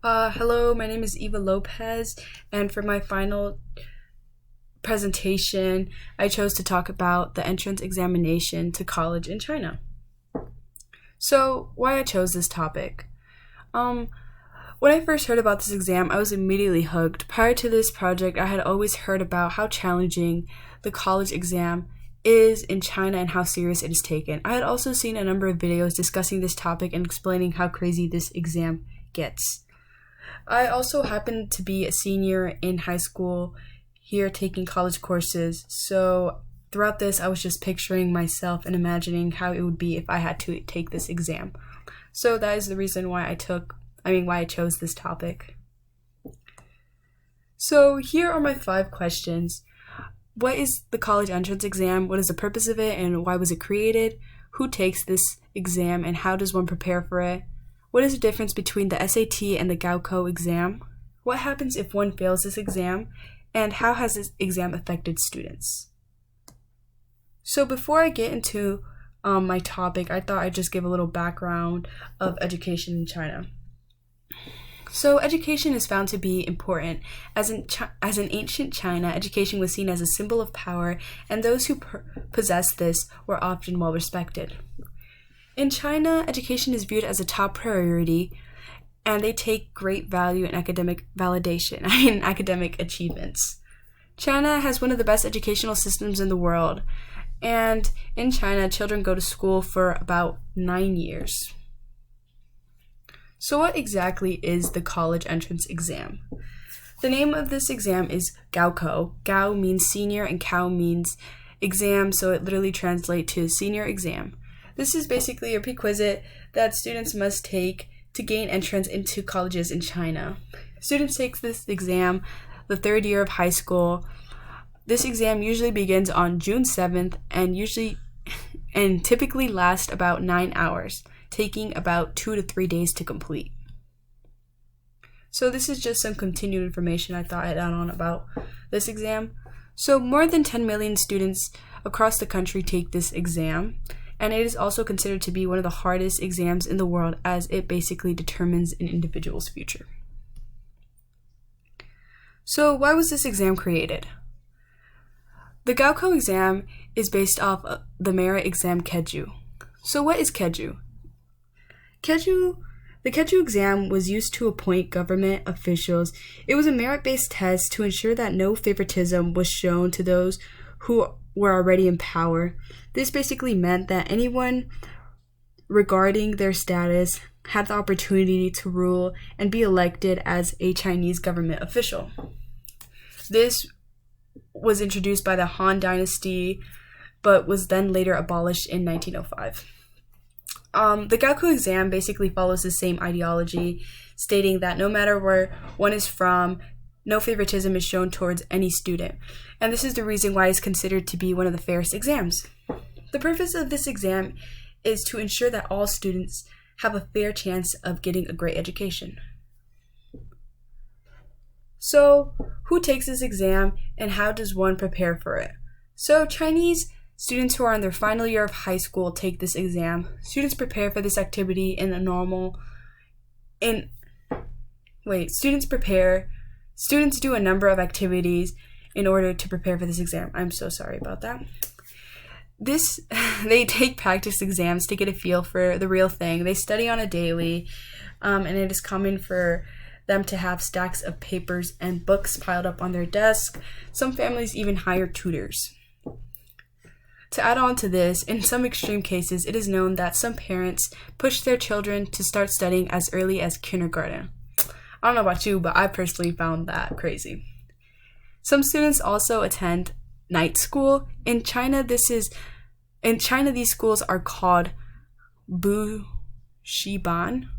Hello, my name is Eva Lopez, and for my final presentation, I chose to talk about the entrance examination to college in China. So, why I chose this topic? When I first heard about this exam, I was immediately hooked. Prior to this project, I had always heard about how challenging the college exam is in China and how serious it is taken. I had also seen a number of videos discussing this topic and explaining how crazy this exam gets. I also happened to be a senior in high school here taking college courses, so throughout this I was just picturing myself and imagining how it would be if I had to take this exam. So that is the reason why I chose this topic. So here are my 5 questions. What is the college entrance exam? What is the purpose of it and why was it created? Who takes this exam and how does one prepare for it? What is the difference between the SAT and the Gaokao exam? What happens if one fails this exam? And how has this exam affected students? So before I get into my topic, I thought I'd just give a little background of education in China. So education is found to be important. As in ancient China, education was seen as a symbol of power, and those who possessed this were often well respected. In China, education is viewed as a top priority, and they take great value in academic academic achievements. China has one of the best educational systems in the world, and in China, children go to school for about 9 years. So what exactly is the college entrance exam? The name of this exam is Gaokao. Gao means senior and Kao means exam, so it literally translates to senior exam. This is basically a prerequisite that students must take to gain entrance into colleges in China. Students take this exam the 3rd year of high school. This exam usually begins on June 7th and typically lasts about 9 hours, taking about 2 to 3 days to complete. So this is just some continued information I thought I'd add on about this exam. So more than 10 million students across the country take this exam, and it is also considered to be one of the hardest exams in the world as it basically determines an individual's future. So why was this exam created? The Gaokao exam is based off the merit exam Keju. So what is Keju? The Keju exam was used to appoint government officials. It was a merit-based test to ensure that no favoritism was shown to those who were already in power. This basically meant that anyone regarding their status had the opportunity to rule and be elected as a Chinese government official. This was introduced by the Han Dynasty, but was then later abolished in 1905. The Gaokao exam basically follows the same ideology, stating that no matter where one is from, no favoritism is shown towards any student, and this is the reason why it's considered to be one of the fairest exams. The purpose of this exam is to ensure that all students have a fair chance of getting a great education. So, who takes this exam and how does one prepare for it? So, Chinese students who are in their final year of high school take this exam. Students prepare for this activity Students do a number of activities in order to prepare for this exam. I'm so sorry about that. They take practice exams to get a feel for the real thing. They study on a daily, and it is common for them to have stacks of papers and books piled up on their desk. Some families even hire tutors. To add on to this, in some extreme cases, it is known that some parents push their children to start studying as early as kindergarten. I don't know about you, but I personally found that crazy. Some students also attend night school. In China, these schools are called Bu Shiban.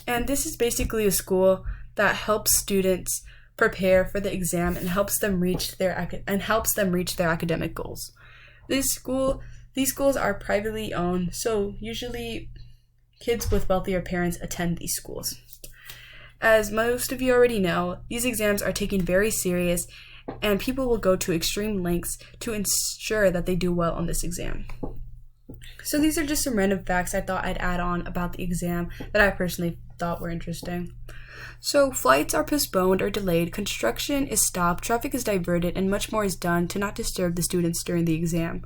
And this is basically a school that helps students prepare for the exam and helps them reach their academic goals. These schools are privately owned, so usually kids with wealthier parents attend these schools. As most of you already know, these exams are taken very serious, and people will go to extreme lengths to ensure that they do well on this exam. So these are just some random facts I thought I'd add on about the exam that I personally thought were interesting. So, flights are postponed or delayed, construction is stopped, traffic is diverted, and much more is done to not disturb the students during the exam.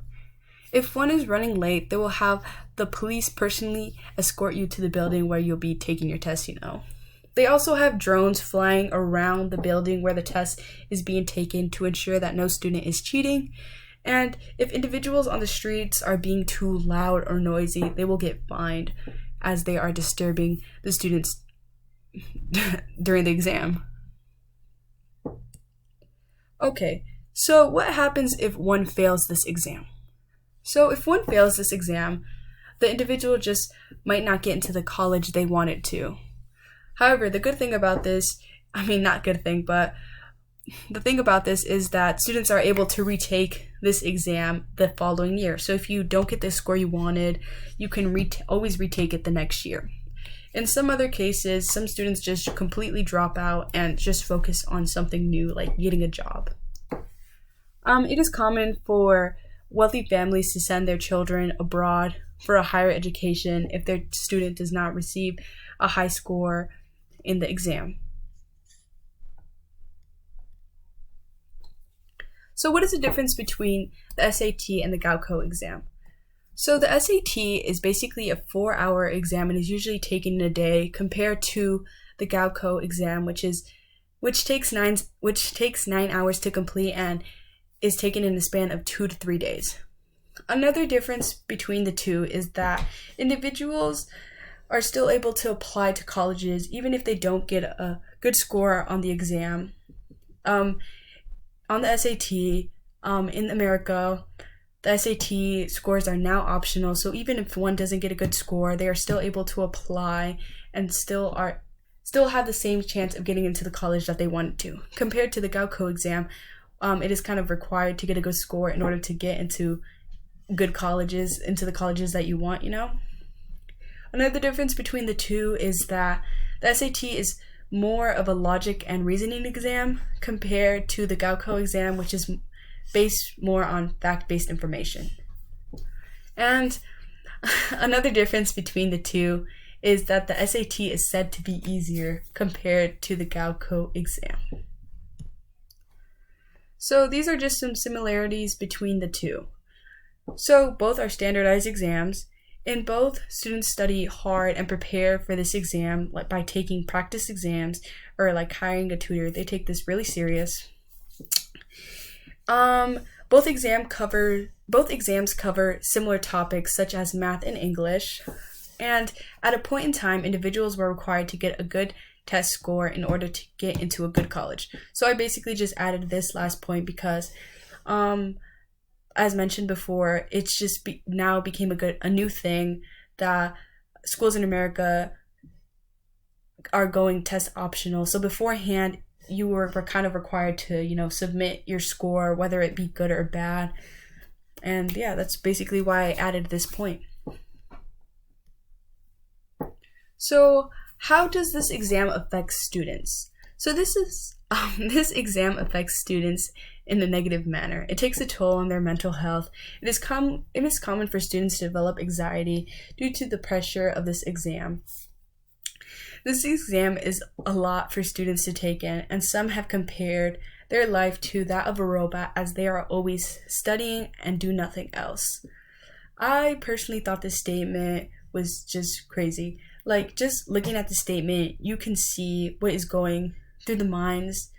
If one is running late, they will have the police personally escort you to the building where you'll be taking your test. They also have drones flying around the building where the test is being taken to ensure that no student is cheating. And if individuals on the streets are being too loud or noisy, they will get fined as they are disturbing the students during the exam. Okay, so what happens if one fails this exam? So if one fails this exam, the individual just might not get into the college they wanted to. However, the good thing about this, not good thing, but the thing about this is that students are able to retake this exam the following year. So if you don't get the score you wanted, you can always retake it the next year. In some other cases, some students just completely drop out and just focus on something new, like getting a job. It is common for wealthy families to send their children abroad for a higher education if their student does not receive a high score in the exam. So what is the difference between the SAT and the Gaokao exam? So the SAT is basically a 4-hour exam and is usually taken in a day, compared to the Gaokao exam, which takes 9 hours to complete and is taken in the span of 2 to 3 days. Another difference between the two is that individuals are still able to apply to colleges even if they don't get a good score on the exam. On the SAT, in America, the SAT scores are now optional, so even if one doesn't get a good score, they are still able to apply and still have the same chance of getting into the college that they wanted to. Compared to the Gaokao exam, it is kind of required to get a good score in order to get into good colleges, into the colleges that you want. Another difference between the two is that the SAT is more of a logic and reasoning exam compared to the Gaokao exam, which is based more on fact-based information. And another difference between the two is that the SAT is said to be easier compared to the Gaokao exam. So these are just some similarities between the two. So both are standardized exams. In both, students study hard and prepare for this exam by taking practice exams or like hiring a tutor. They take this really serious. Both exams cover similar topics such as math and English. And at a point in time, individuals were required to get a good test score in order to get into a good college. So I basically just added this last point because as mentioned before, it's just now became a new thing that schools in America are going test optional. So beforehand, you were kind of required to, submit your score, whether it be good or bad. And yeah, that's basically why I added this point. So how does this exam affect students? So this exam affects students in a negative manner. It takes a toll on their mental health. It is common for students to develop anxiety due to the pressure of this exam. This exam is a lot for students to take in, and some have compared their life to that of a robot as they are always studying and do nothing else. I personally thought this statement was just crazy. Like, just looking at the statement, you can see what is going through the minds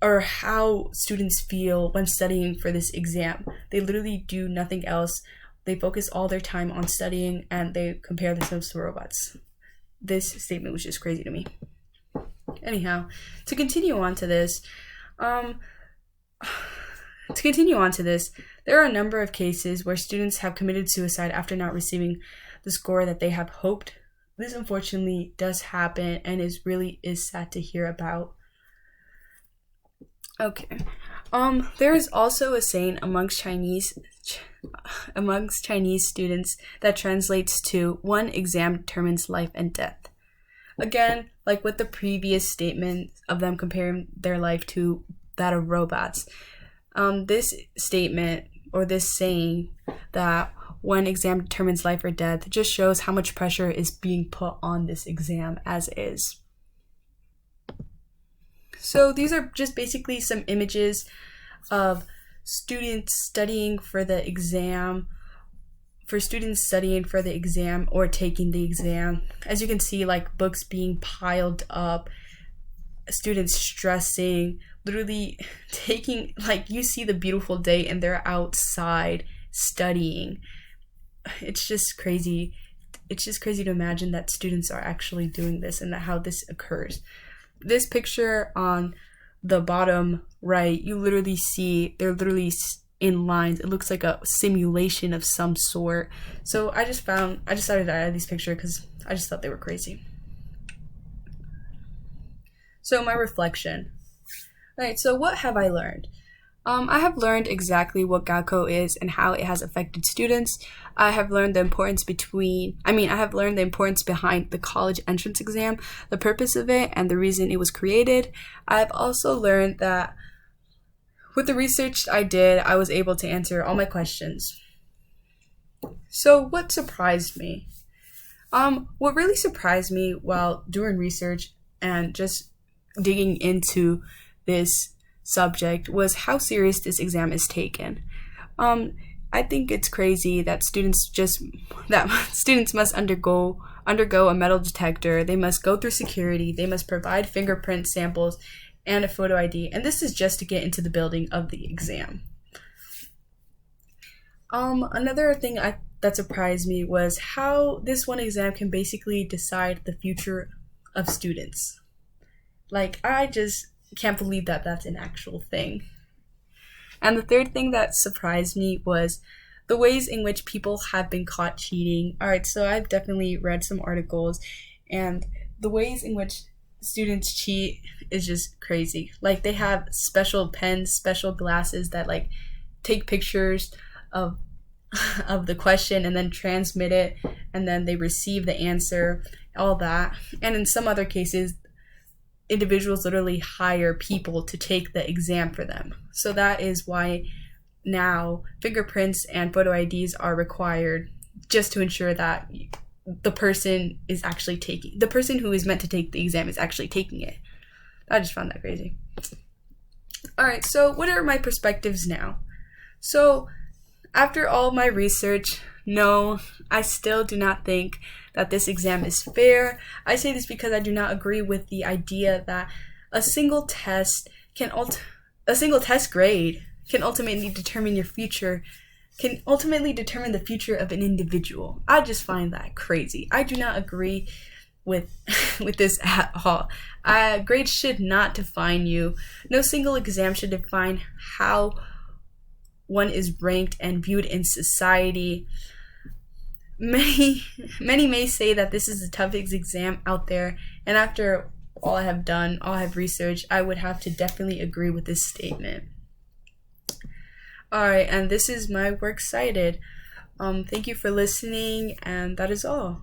or how students feel when studying for this exam. They literally do nothing else. They focus all their time on studying and they compare themselves to robots. This statement was just crazy to me. Anyhow, to continue on to this, there are a number of cases where students have committed suicide after not receiving the score that they have hoped. This unfortunately does happen and is sad to hear about. Okay. There is also a saying amongst Chinese students that translates to one exam determines life and death. Again, like with the previous statement of them comparing their life to that of robots, this statement or this saying that one exam determines life or death just shows how much pressure is being put on this exam as is. So these are just basically some images of students studying for the exam, or taking the exam. As you can see, like books being piled up, students stressing, literally taking, like, you see the beautiful day and they're outside studying. It's just crazy. It's just crazy to imagine that students are actually doing this and that how this occurs. This picture on the bottom right, you literally see they're literally in lines. It looks like a simulation of some sort. So I decided to add these pictures because I just thought they were crazy. So my reflection. Alright, so what have I learned? I have learned exactly what GACO is and how it has affected students. I have learned the importance behind the college entrance exam, the purpose of it, and the reason it was created. I have also learned that with the research I did, I was able to answer all my questions. So what surprised me? What really surprised me while doing research and just digging into this subject was how serious this exam is taken. I think it's crazy that students must undergo a metal detector. They must go through security. They must provide fingerprint samples and a photo ID, and this is just to get into the building of the exam. Another thing that surprised me was how this one exam can basically decide the future of students. Like, I just can't believe that that's an actual thing. And the third thing that surprised me was the ways in which people have been caught cheating. Alright, so I've definitely read some articles, and the ways in which students cheat is just crazy. Like, they have special pens, special glasses that like take pictures of the question and then transmit it, and then they receive the answer, all that. And in some other cases, individuals literally hire people to take the exam for them. So that is why now fingerprints and photo IDs are required, just to ensure that the person who is meant to take the exam is actually taking it. I just found that crazy. Alright, so what are my perspectives now? So after all my research, no, I still do not think that this exam is fair. I say this because I do not agree with the idea that a single test grade can ultimately determine your future, can ultimately determine the future of an individual. I just find that crazy. I do not agree with this at all. Grades should not define you. No single exam should define how one is ranked and viewed in society. Many may say that this is the toughest exam out there, and after all I have researched, I would have to definitely agree with this statement. Alright, and this is my works cited. Thank you for listening, and that is all.